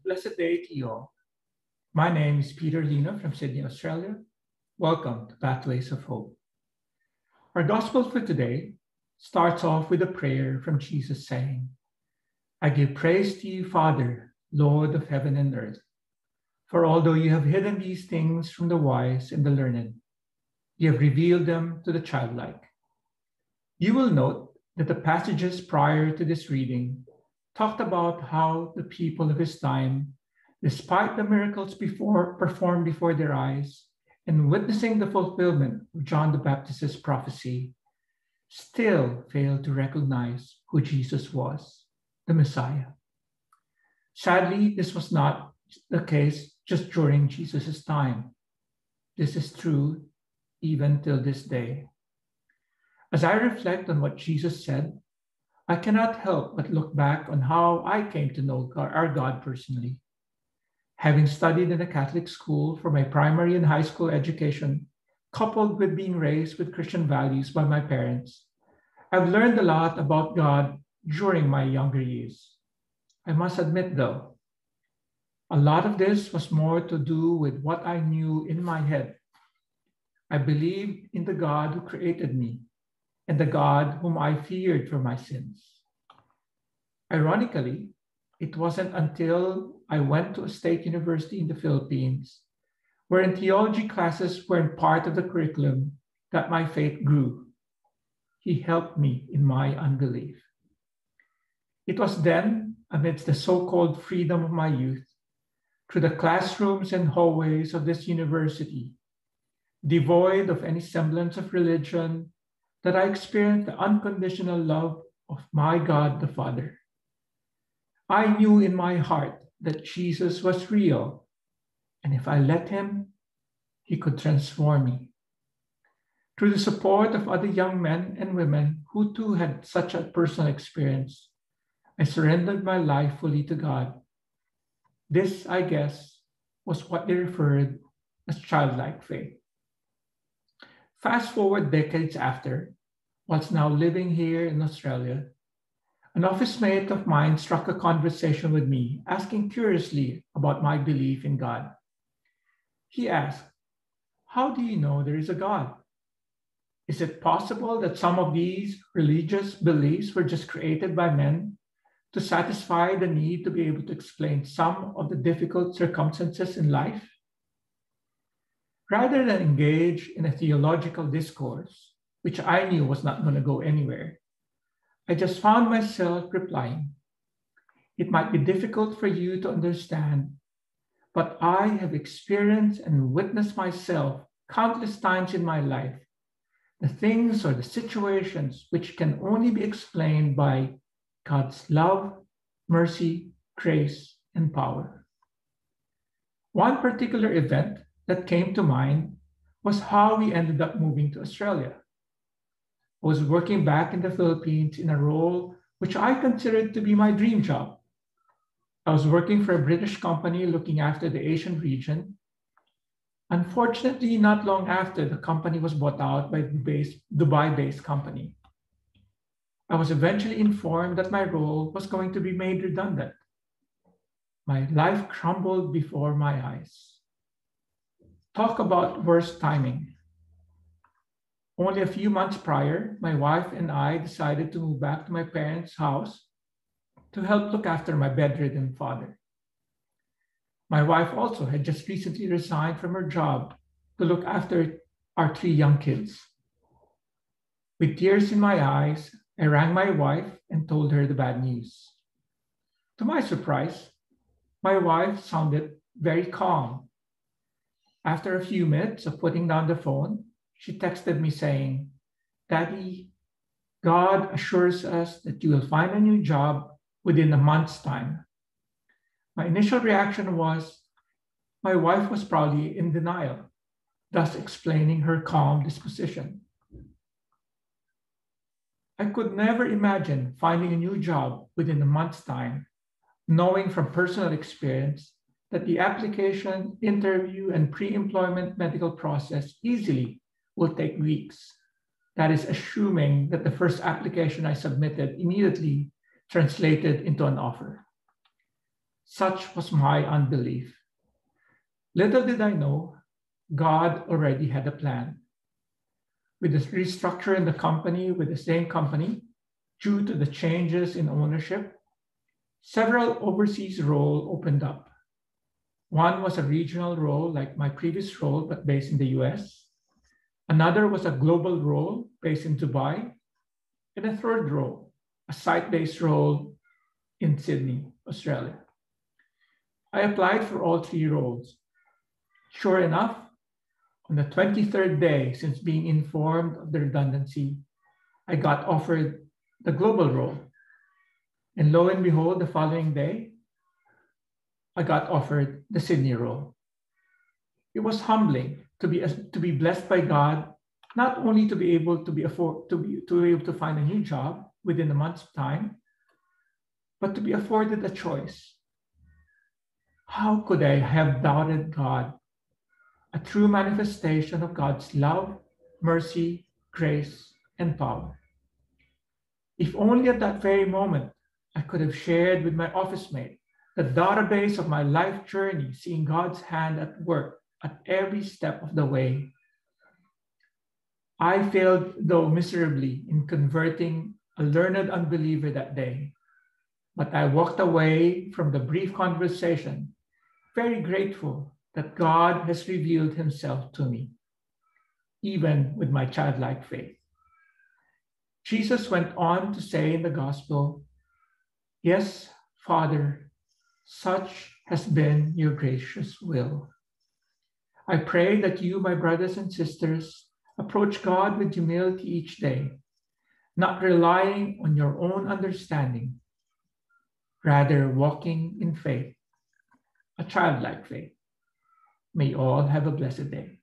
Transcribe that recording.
Blessed day to you all. My name is Lino from Sydney, Australia. Welcome to Pathways of Hope. Our gospel for today starts off with a prayer from Jesus saying, I give praise to you, Father, Lord of heaven and earth, for although you have hidden these things from the wise and the learned, you have revealed them to the childlike. You will note that the passages prior to this reading talked about how the people of his time, despite the miracles performed before their eyes and witnessing the fulfillment of John the Baptist's prophecy, still failed to recognize who Jesus was, the Messiah. Sadly, this was not the case just during Jesus' time. This is true even till this day. As I reflect on what Jesus said, I cannot help but look back on how I came to know our God personally. Having studied in a Catholic school for my primary and high school education, coupled with being raised with Christian values by my parents, I've learned a lot about God during my younger years. I must admit, though, a lot of this was more to do with what I knew in my head. I believed in the God who created me and the God whom I feared for my sins. Ironically, it wasn't until I went to a state university in the Philippines, wherein theology classes weren't part of the curriculum, that my faith grew. He helped me in my unbelief. It was then, amidst the so-called freedom of my youth, through the classrooms and hallways of this university, devoid of any semblance of religion, that I experienced the unconditional love of my God the Father. I knew in my heart that Jesus was real, and if I let him, he could transform me. Through the support of other young men and women who too had such a personal experience, I surrendered my life fully to God. This, I guess, was what they referred as childlike faith. Fast forward decades after, whilst now living here in Australia, an office mate of mine struck a conversation with me, asking curiously about my belief in God. He asked, how do you know there is a God? Is it possible that some of these religious beliefs were just created by men to satisfy the need to be able to explain some of the difficult circumstances in life? Rather than engage in a theological discourse, which I knew was not going to go anywhere, I just found myself replying, it might be difficult for you to understand, but I have experienced and witnessed myself countless times in my life, the things or the situations which can only be explained by God's love, mercy, grace, and power. One particular event that came to mind was how we ended up moving to Australia. I was working back in the Philippines in a role which I considered to be my dream job. I was working for a British company looking after the Asian region. Unfortunately, not long after, the company was bought out by a Dubai-based company. I was eventually informed that my role was going to be made redundant. My life crumbled before my eyes. Talk about worst timing. Only a few months prior, my wife and I decided to move back to my parents' house to help look after my bedridden father. My wife also had just recently resigned from her job to look after our 3 young kids. With tears in my eyes, I rang my wife and told her the bad news. To my surprise, my wife sounded very calm. After a few minutes of putting down the phone, she texted me saying, Daddy, God assures us that you will find a new job within a month's time. My initial reaction was, my wife was probably in denial, thus explaining her calm disposition. I could never imagine finding a new job within a month's time, knowing from personal experience that the application, interview, and pre-employment medical process easily will take weeks. That is assuming that the first application I submitted immediately translated into an offer. Such was my unbelief. Little did I know, God already had a plan. With the restructure in the company with the same company, due to the changes in ownership, several overseas roles opened up. One was a regional role like my previous role, but based in the US. Another was a global role based in Dubai. And a third role, a site-based role in Sydney, Australia. I applied for all three roles. Sure enough, on the 23rd day since being informed of the redundancy, I got offered the global role. And lo and behold, the following day, I got offered the Sydney role. It was humbling to be blessed by God, not only to be able to find a new job within a month's time, but to be afforded a choice. How could I have doubted God? A true manifestation of God's love, mercy, grace, and power. If only at that very moment I could have shared with my office mate the database of my life journey, seeing God's hand at work at every step of the way. I failed, though miserably, in converting a learned unbeliever that day. But I walked away from the brief conversation very grateful that God has revealed himself to me, even with my childlike faith. Jesus went on to say in the gospel, "Yes, Father, such has been your gracious will." I pray that you, my brothers and sisters, approach God with humility each day, not relying on your own understanding, rather walking in faith, a childlike faith. May all have a blessed day.